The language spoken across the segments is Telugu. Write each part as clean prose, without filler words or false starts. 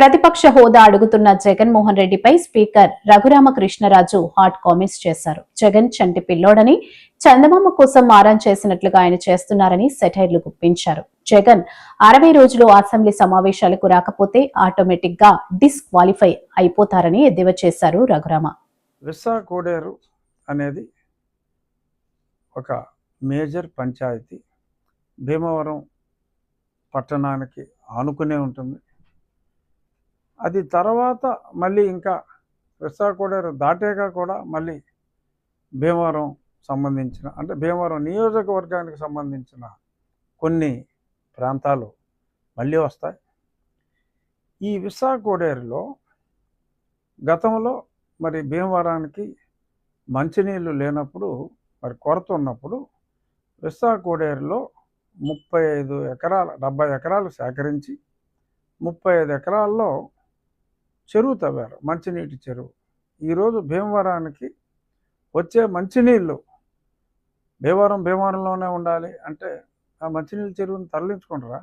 ప్రతిపక్ష హోదా అడుగుతున్న జగన్మోహన్ రెడ్డిపై స్పీకర్ రఘురామకృష్ణరాజు హాట్ కామెంట్స్ చేశారు. జగన్ చంటి పిల్లోడని, చందమామ కోసం మారం చేసినట్లుగా ఆయన చేస్తున్నారని సెటైర్లు గుప్పించారు. జగన్ 60 రోజులు అసెంబ్లీ సమావేశాలకు రాకపోతే ఆటోమేటిక్ గా డిస్క్వాలిఫై అయిపోతారని ఎద్దేవా చేశారు రఘురామ. విశాఖ కోడేరు అనేది ఒక మేజర్ పంచాయతీ. భీమవరం పట్టణానికి ఆనుకునే ఉంటుంది. అది తర్వాత మళ్ళీ ఇంకా విశాఖ కోడేరు దాటాక కూడా మళ్ళీ భీమవరం సంబంధించిన అంటే భీమవరం నియోజకవర్గానికి సంబంధించిన కొన్ని ప్రాంతాలు మళ్ళీ వస్తాయి. ఈ విశాఖ కోడేరులో గతంలో మరి భీమవరానికి మంచినీళ్ళు లేనప్పుడు మరి కొరత ఉన్నప్పుడు విశాఖ కోడేరులో 35 ఎకరాలు 70 ఎకరాలు సేకరించి 35 ఎకరాల్లో చెరువు తవ్వారు, మంచినీటి చెరువు. ఈరోజు భీమవరానికి వచ్చే మంచినీళ్ళు భీమవరంలోనే ఉండాలి అంటే ఆ మంచినీళ్ళ చెరువుని తరలించుకుంటారా?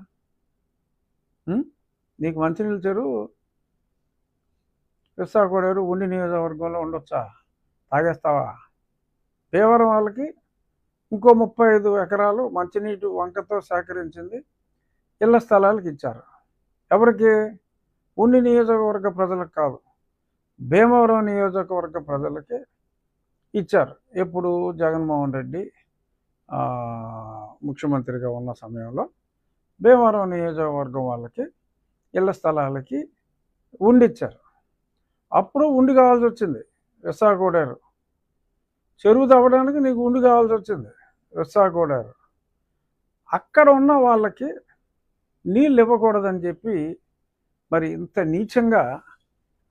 నీకు మంచినీళ్ళ చెరువు విశాఖ కోడేరు ఉండి నియోజకవర్గంలో ఉండొచ్చా? తాగేస్తావా? భీమవరం వాళ్ళకి ఇంకో 35 ఎకరాలు మంచినీటి వంకతో సేకరించింది ఇళ్ల స్థలాలకు ఇచ్చారు. ఎవరికి? ఉండి నియోజకవర్గ ప్రజలకు కాదు, భీమవరం నియోజకవర్గ ప్రజలకి ఇచ్చారు. ఎప్పుడు జగన్మోహన్ రెడ్డి ముఖ్యమంత్రిగా ఉన్న సమయంలో భీమవరం నియోజకవర్గం వాళ్ళకి ఇళ్ల స్థలాలకి ఉండిచ్చారు. అప్పుడు ఉండి కావాల్సి వచ్చింది. విశాఖ కోడేరు చెరువు తవ్వడానికి నీకు ఉండి కావాల్సి వచ్చింది. విశాఖ కోడేరు అక్కడ ఉన్న వాళ్ళకి నీళ్ళు ఇవ్వకూడదని చెప్పి మరి ఇంత నీచంగా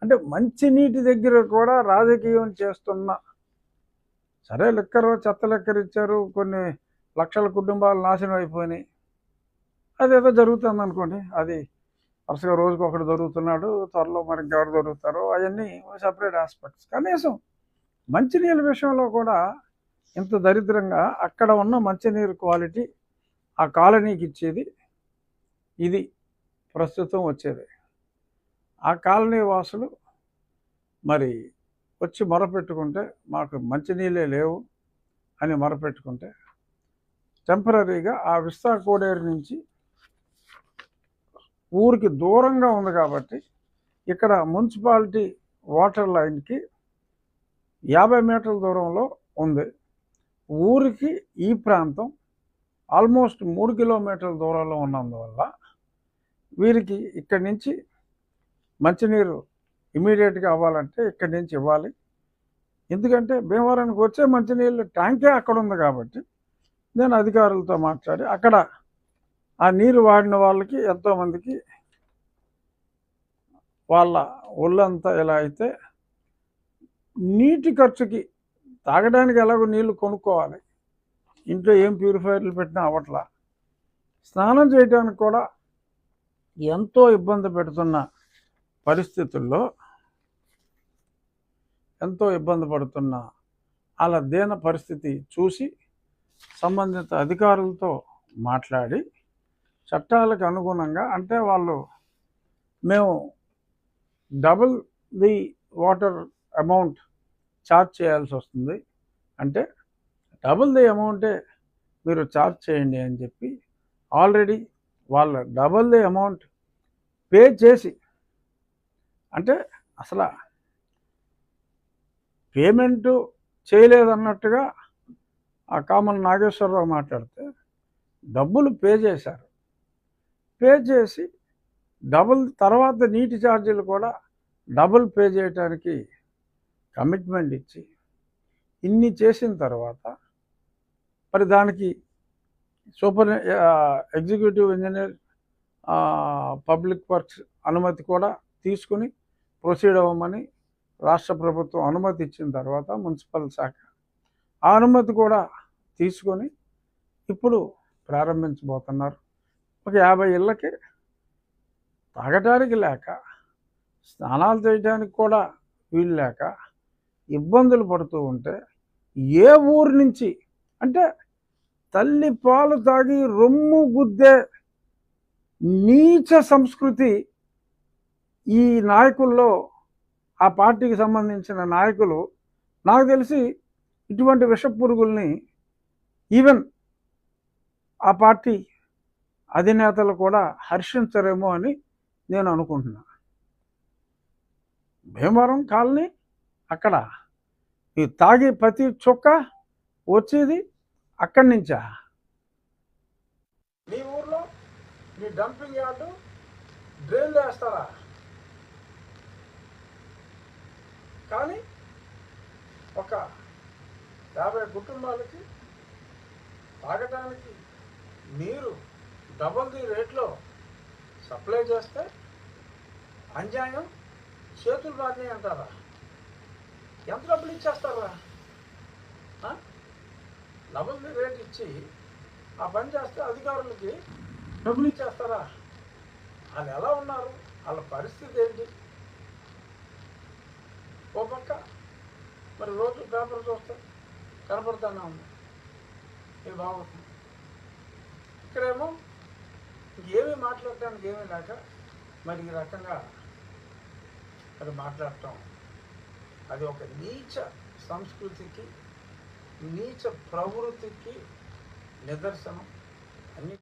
అంటే మంచినీటి దగ్గర కూడా రాజకీయం చేస్తున్న, సరే లెక్కరు చెత్త లెక్కరు ఇచ్చారు, కొన్ని లక్షల కుటుంబాలు నాశనం అయిపోయినాయి, అదేదో జరుగుతుంది అనుకోండి. అది వరుసగా రోజుకి ఒకటి దొరుకుతున్నాడు, త్వరలో మరి ఇంకెవరు దొరుకుతారో అవన్నీ సపరేట్ ఆస్పెక్ట్స్. కనీసం మంచినీళ్ళ విషయంలో కూడా ఇంత దరిద్రంగా అక్కడ ఉన్న మంచినీరు క్వాలిటీ ఆ కాలనీకి ఇచ్చేది ఇది ప్రస్తుతం వచ్చేది. ఆ కాలనీ వాసులు మరి వచ్చి మొరపెట్టుకుంటే మాకు మంచినీళ్ళే లేవు అని మొరపెట్టుకుంటే టెంపరీగా ఆ విశాఖ కోడేరు నుంచి ఊరికి దూరంగా ఉంది కాబట్టి ఇక్కడ మున్సిపాలిటీ వాటర్ లైన్కి 50 మీటర్ల దూరంలో ఉంది. ఊరికి ఈ ప్రాంతం ఆల్మోస్ట్ 3 కిలోమీటర్ల దూరంలో ఉన్నందువల్ల వీరికి ఇక్కడి నుంచి మంచినీరు ఇమీడియట్గా అవ్వాలంటే ఇక్కడి నుంచి ఇవ్వాలి. ఎందుకంటే భీమవరానికి వచ్చే మంచినీళ్ళు ట్యాంకే అక్కడ ఉంది కాబట్టి నేను అధికారులతో మాట్లాడి అక్కడ ఆ నీరు వాడిన వాళ్ళకి ఎంతోమందికి వాళ్ళ ఒళ్ళంతా ఎలా అయితే నీటి ఖర్చుకి తాగడానికి ఎలాగో నీళ్లు కొనుక్కోవాలి, ఇంట్లో ఏం ప్యూరిఫైర్లు పెట్టినా అవ్వట్లా, స్నానం చేయడానికి కూడా ఎంతో ఇబ్బంది పెడుతున్న పరిస్థితుల్లో ఎంతో ఇబ్బంది పడుతున్న అలా దీన పరిస్థితి చూసి సంబంధిత అధికారులతో మాట్లాడి చట్టాలకు అనుగుణంగా అంటే వాళ్ళు మేము double the water amount charge చేయాల్సి వస్తుంది అంటే డబుల్ ది అమౌంటే మీరు ఛార్జ్ చేయండి అని చెప్పి ఆల్రెడీ వాళ్ళ డబుల్ ది అమౌంట్ పే చేసి అంటే అసలు పేమెంటు చేయలేదన్నట్టుగా ఆ కామన్ నాగేశ్వరరావు మాట్లాడితే డబ్బులు పే చేశారు. పే చేసి డబుల్ తర్వాత నీటి ఛార్జీలు కూడా డబుల్ పే చేయడానికి కమిట్మెంట్ ఇచ్చి ఇన్ని చేసిన తర్వాత మరి దానికి ఎగ్జిక్యూటివ్ ఇంజనీర్ పబ్లిక్ వర్క్స్ అనుమతి కూడా తీసుకుని ప్రొసీడ్ అవ్వమని రాష్ట్ర ప్రభుత్వం అనుమతి ఇచ్చిన తర్వాత మున్సిపల్ శాఖ ఆ అనుమతి కూడా తీసుకొని ఇప్పుడు ప్రారంభించబోతున్నారు. ఒక 50 ఇళ్ళకి తాగటానికి లేక స్నానాలు చేయడానికి కూడా వీలు లేక ఇబ్బందులు పడుతూ ఉంటే ఏ ఊరు నుంచి అంటే తల్లి పాలు తాగి రొమ్ము గుద్దే నీచ సంస్కృతి ఈ నాయకుల్లో ఆ పార్టీకి సంబంధించిన నాయకులు నాకు తెలిసి ఇటువంటి విషపురుగుల్ని ఈవెన్ ఆ పార్టీ అధినేతలు కూడా హర్షించరేమో అని నేను అనుకుంటున్నా. భీమవరం కాలనీ అక్కడ ఈ తాగే ప్రతి చుక్క వచ్చేది అక్కడి నుంచా? నీ ఊర్లో నీ డంపింగ్ యార్డు డ్రైన్లు వేస్తారా? కానీ ఒక 50 కుటుంబాలకి తాగడానికి నీరు డబల్ ది రేట్లో సప్లై చేస్తే అన్యాయం, చేతులు బాగానే అంటారా? ఎంత డబ్బులు ఇచ్చేస్తారా? డబల్ ది రేట్ ఇచ్చి ఆ పని చేస్తే అధికారులకి డబ్బులు ఇచ్చేస్తారా? వాళ్ళు ఎలా ఉన్నారు? వాళ్ళ పరిస్థితి ఏంటి? ఓ పక్క మరి రోజు పేపర్ చూస్తే కనపడుతూనే ఉంది ఇది బాగుంటుంది. ఇక్కడేమో ఏమీ మాట్లాడటానికి ఏమీ లేక మరి ఈ రకంగా అది మాట్లాడటం, అది ఒక నీచ సంస్కృతికి, నీచ ప్రవృత్తికి నిదర్శనం. అన్ని